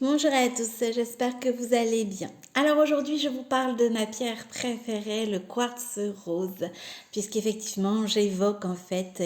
Bonjour à tous, j'espère que vous allez bien. Alors aujourd'hui, je vous parle de ma pierre préférée, le quartz rose, puisqu'effectivement, j'évoque en fait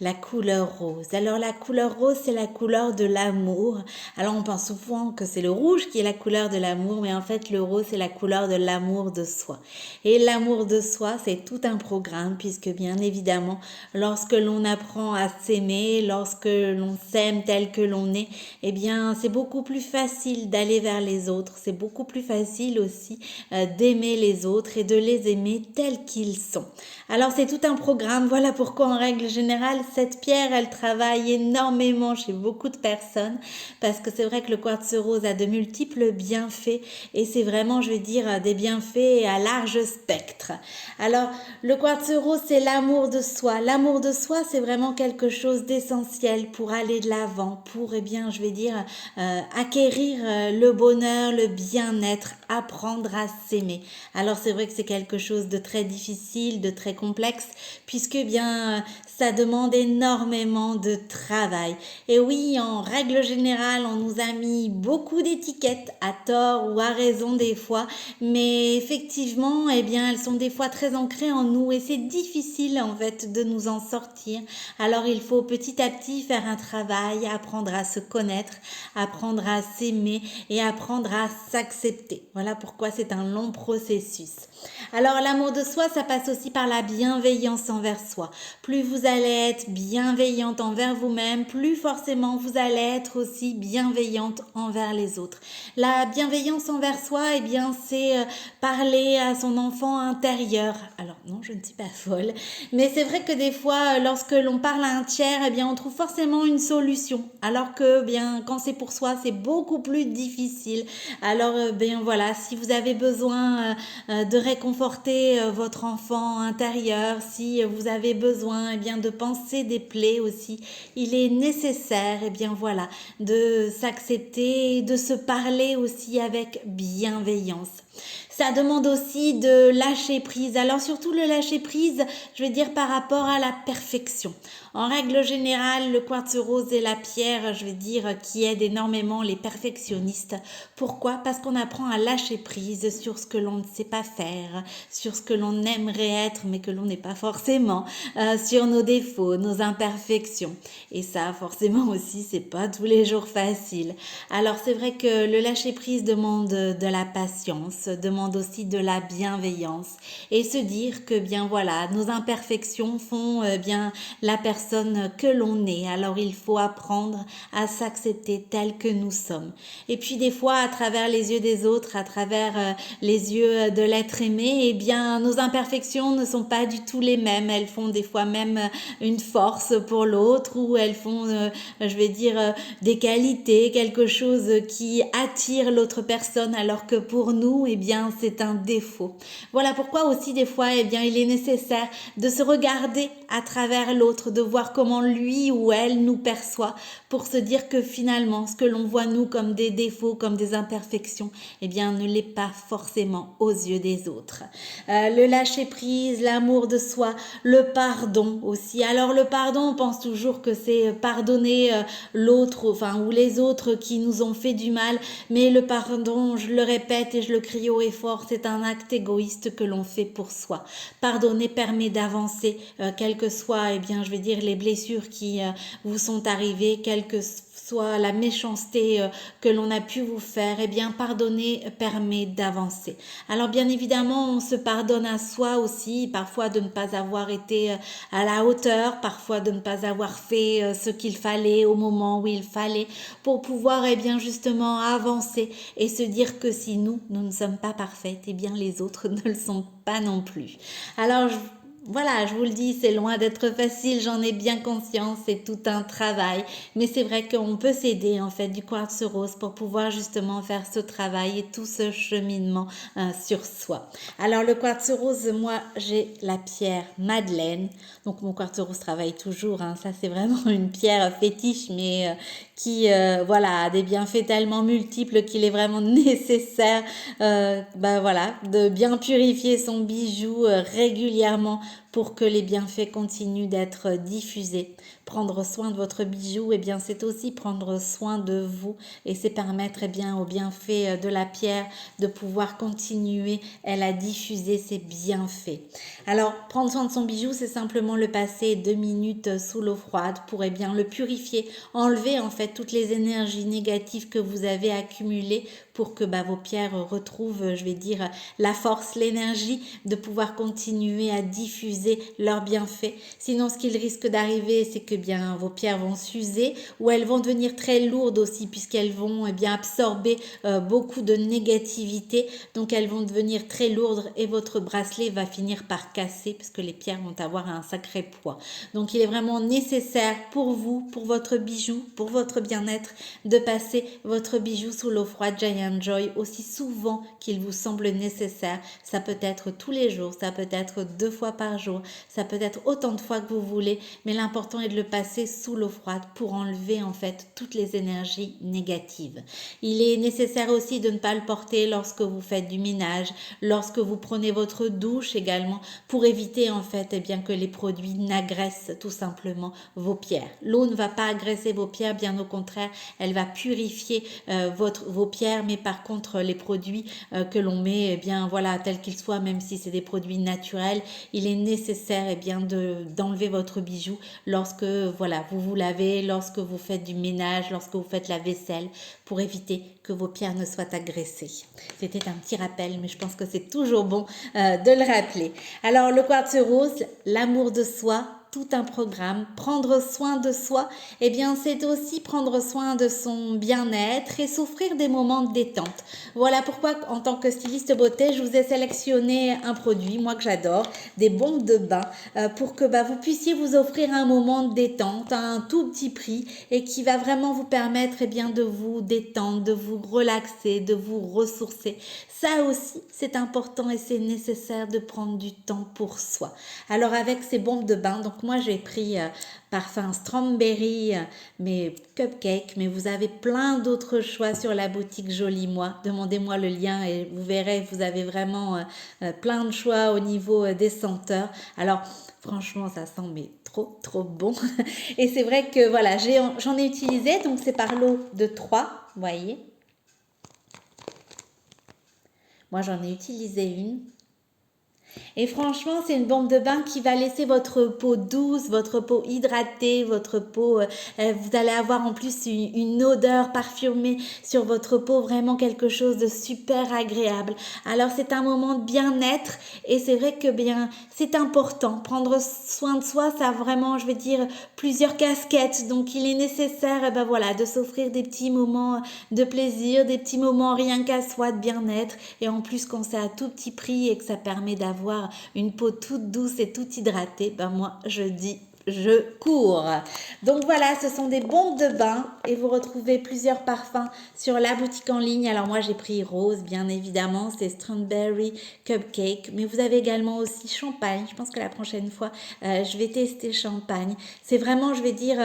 la couleur rose. Alors la couleur rose, c'est la couleur de l'amour. Alors on pense souvent que c'est le rouge qui est la couleur de l'amour, mais en fait le rose, c'est la couleur de l'amour de soi. Et l'amour de soi, c'est tout un programme, puisque bien évidemment, lorsque l'on apprend à s'aimer, lorsque l'on s'aime tel que l'on est, eh bien c'est beaucoup plus facile d'aller vers les autres, c'est beaucoup plus facile aussi d'aimer les autres et de les aimer tels qu'ils sont. Alors c'est tout un programme, voilà pourquoi en règle générale cette pierre elle travaille énormément chez beaucoup de personnes parce que c'est vrai que le quartz rose a de multiples bienfaits et c'est vraiment je vais dire des bienfaits à large spectre. Alors le quartz rose c'est l'amour de soi, l'amour de soi c'est vraiment quelque chose d'essentiel pour aller de l'avant, pour je vais dire acquérir le bonheur, le bien-être, apprendre à s'aimer. Alors c'est vrai que c'est quelque chose de très difficile, de très complexe, puisque ça demande énormément de travail. Et oui, en règle générale, on nous a mis beaucoup d'étiquettes, à tort ou à raison des fois, mais effectivement, elles sont des fois très ancrées en nous et c'est difficile en fait de nous en sortir. Alors il faut petit à petit faire un travail, apprendre à se connaître, apprendre à s'aimer et apprendre à s'accepter. Voilà pourquoi c'est un long processus. Alors l'amour de soi, ça passe aussi par la bienveillance envers soi. Plus vous allez être bienveillante envers vous-même, plus forcément vous allez être aussi bienveillante envers les autres. La bienveillance envers soi, c'est parler à son enfant intérieur. Alors non, je ne suis pas folle, mais c'est vrai que des fois, lorsque l'on parle à un tiers, on trouve forcément une solution. Alors que quand c'est pour soi, c'est beaucoup plus difficile. Alors voilà, si vous avez besoin de réconforter votre enfant intérieur, si vous avez besoin de penser des plaies aussi, il est nécessaire voilà de s'accepter, de se parler aussi avec bienveillance. Ça demande aussi de lâcher prise. Alors surtout le lâcher prise, je vais dire par rapport à la perfection. En règle générale, le quartz rose est la pierre, qui aide énormément les perfectionnistes. Pourquoi? Parce qu'on apprend à lâcher prise sur ce que l'on ne sait pas faire, sur ce que l'on aimerait être mais que l'on n'est pas forcément, sur nos défauts, nos imperfections. Et ça, forcément aussi, c'est pas tous les jours facile. Alors c'est vrai que le lâcher prise demande de la patience, demande aussi de la bienveillance et se dire que nos imperfections font la personne que l'on est. Alors il faut apprendre à s'accepter tel que nous sommes. Et puis des fois à travers les yeux des autres, à travers les yeux de l'être aimé, nos imperfections ne sont pas du tout les mêmes. Elles font des fois même une force pour l'autre ou elles font des qualités, quelque chose qui attire l'autre personne alors que pour nous c'est un défaut. Voilà pourquoi aussi des fois il est nécessaire de se regarder à travers l'autre, de voir comment lui ou elle nous perçoit pour se dire que finalement ce que l'on voit nous comme des défauts, comme des imperfections, ne l'est pas forcément aux yeux des autres. Le lâcher prise, l'amour de soi, le pardon aussi. Alors le pardon, on pense toujours que c'est pardonner l'autre, ou les autres qui nous ont fait du mal, mais le pardon, je le répète et je le crie haut et fort, c'est un acte égoïste que l'on fait pour soi. Pardonner permet d'avancer, quelles que soient, les blessures qui vous sont arrivées, quelle que soit la méchanceté que l'on a pu vous faire, pardonner permet d'avancer. Alors bien évidemment, on se pardonne à soi aussi, parfois de ne pas avoir été à la hauteur, parfois de ne pas avoir fait ce qu'il fallait au moment où il fallait pour pouvoir justement avancer et se dire que si nous ne sommes pas parfaites, les autres ne le sont pas non plus. Alors voilà, je vous le dis, c'est loin d'être facile, j'en ai bien conscience, c'est tout un travail, mais c'est vrai qu'on peut s'aider en fait du quartz rose pour pouvoir justement faire ce travail et tout ce cheminement sur soi. Alors le quartz rose, moi j'ai la pierre Madeleine, donc mon quartz rose travaille toujours, ça c'est vraiment une pierre fétiche, mais qui a des bienfaits tellement multiples qu'il est vraiment nécessaire de bien purifier son bijou régulièrement pour que les bienfaits continuent d'être diffusés. Prendre soin de votre bijou, eh bien, c'est aussi prendre soin de vous et c'est permettre, eh bien, aux bienfaits de la pierre de pouvoir continuer, elle, à diffuser ses bienfaits. Alors, prendre soin de son bijou, c'est simplement le passer 2 minutes sous l'eau froide pour, eh bien, le purifier, enlever, en fait, toutes les énergies négatives que vous avez accumulées pour que vos pierres retrouvent, je vais dire, la force, l'énergie de pouvoir continuer à diffuser leurs bienfaits. Sinon, ce qu'il risque d'arriver, c'est que bien vos pierres vont s'user ou elles vont devenir très lourdes aussi puisqu'elles vont bien absorber beaucoup de négativité. Donc, elles vont devenir très lourdes et votre bracelet va finir par casser parce que les pierres vont avoir un sacré poids. Donc, il est vraiment nécessaire pour vous, pour votre bijou, pour votre bien-être, de passer votre bijou sous l'eau froide Giant Joy aussi souvent qu'il vous semble nécessaire. Ça peut être tous les jours, ça peut être 2 fois par jour, ça peut être autant de fois que vous voulez, mais l'important est de le passer sous l'eau froide pour enlever en fait toutes les énergies négatives. Il est nécessaire aussi de ne pas le porter lorsque vous faites du ménage, lorsque vous prenez votre douche également, pour éviter en fait bien que les produits n'agressent tout simplement vos pierres. L'eau ne va pas agresser vos pierres, bien au contraire, elle va purifier vos pierres, mais par contre les produits que l'on met, bien voilà, tels qu'ils soient, même si c'est des produits naturels, il est nécessaire bien d'enlever votre bijou lorsque voilà, vous lavez, lorsque vous faites du ménage, lorsque vous faites la vaisselle, pour éviter que vos pierres ne soient agressées. C'était un petit rappel, mais je pense que c'est toujours bon de le rappeler. Alors le quartz rose, l'amour de soi, tout un programme. Prendre soin de soi, bien c'est aussi prendre soin de son bien-être et s'offrir des moments de détente. Voilà pourquoi en tant que styliste beauté, je vous ai sélectionné un produit, moi que j'adore, des bombes de bain, pour que vous puissiez vous offrir un moment de détente à un tout petit prix et qui va vraiment vous permettre bien de vous détendre, de vous relaxer, de vous ressourcer. Ça aussi, c'est important et c'est nécessaire de prendre du temps pour soi. Alors avec ces bombes de bain, donc moi j'ai pris parfum strawberry, mais cupcake, mais vous avez plein d'autres choix sur la boutique Jolie Moi. Demandez-moi le lien et vous verrez, vous avez vraiment plein de choix au niveau des senteurs. Alors franchement, ça sent mais trop bon. Et c'est vrai que voilà, j'en ai utilisé, donc c'est par lot de 3, vous voyez. Moi, j'en ai utilisé une. Et franchement, c'est une bombe de bain qui va laisser votre peau douce, votre peau hydratée, votre peau, vous allez avoir en plus une odeur parfumée sur votre peau, vraiment quelque chose de super agréable. Alors c'est un moment de bien-être et c'est vrai que bien c'est important. Prendre soin de soi, ça a vraiment, je vais dire, plusieurs casquettes. Donc il est nécessaire voilà, de s'offrir des petits moments de plaisir, des petits moments rien qu'à soi de bien-être. Et en plus quand c'est à tout petit prix et que ça permet d'avoir une peau toute douce et toute hydratée, moi je dis je cours. Donc voilà, ce sont des bombes de bain et vous retrouvez plusieurs parfums sur la boutique en ligne. Alors moi j'ai pris rose, bien évidemment, c'est strawberry cupcake, mais vous avez également aussi champagne. Je pense que la prochaine fois je vais tester champagne. C'est vraiment, je vais dire,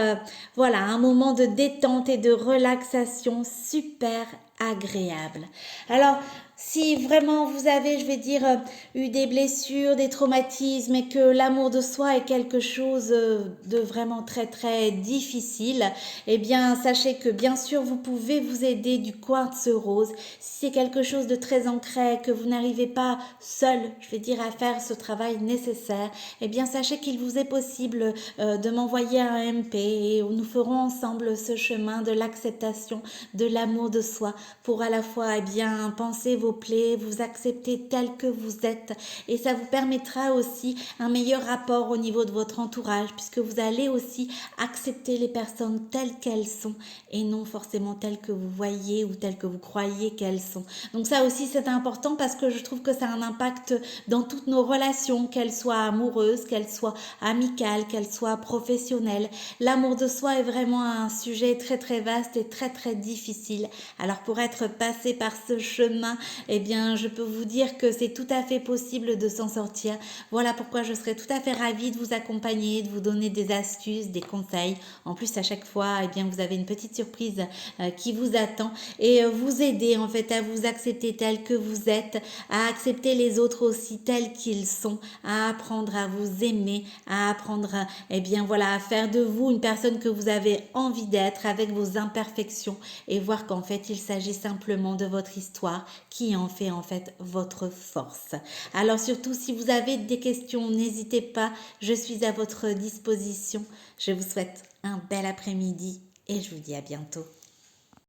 voilà, un moment de détente et de relaxation super agréable. Alors si vraiment vous avez, je vais dire, eu des blessures, des traumatismes et que l'amour de soi est quelque chose de vraiment très difficile, bien sachez que bien sûr vous pouvez vous aider du quartz rose. Si c'est quelque chose de très ancré, que vous n'arrivez pas seul, je vais dire, à faire ce travail nécessaire, bien sachez qu'il vous est possible de m'envoyer un MP et nous ferons ensemble ce chemin de l'acceptation, de l'amour de soi pour à la fois bien penser vos plaies, vous accepter tel que vous êtes et ça vous permettra aussi un meilleur rapport au niveau de votre entourage puisque vous allez aussi accepter les personnes telles qu'elles sont et non forcément telles que vous voyez ou telles que vous croyez qu'elles sont. Donc ça aussi c'est important parce que je trouve que ça a un impact dans toutes nos relations, qu'elles soient amoureuses, qu'elles soient amicales, qu'elles soient professionnelles. L'amour de soi est vraiment un sujet très vaste et très difficile. Alors pour être passé par ce chemin, eh bien, je peux vous dire que c'est tout à fait possible de s'en sortir. Voilà pourquoi je serais tout à fait ravie de vous accompagner, de vous donner des astuces, des conseils. En plus, à chaque fois, eh bien, vous avez une petite surprise qui vous attend et vous aider en fait à vous accepter tel que vous êtes, à accepter les autres aussi tels qu'ils sont, à apprendre à vous aimer, à apprendre eh bien voilà, à faire de vous une personne que vous avez envie d'être avec vos imperfections et voir qu'en fait il s'agit simplement de votre histoire qui en fait votre force. Alors surtout si vous avez des questions, n'hésitez pas, je suis à votre disposition. Je vous souhaite un bel après-midi et je vous dis à bientôt.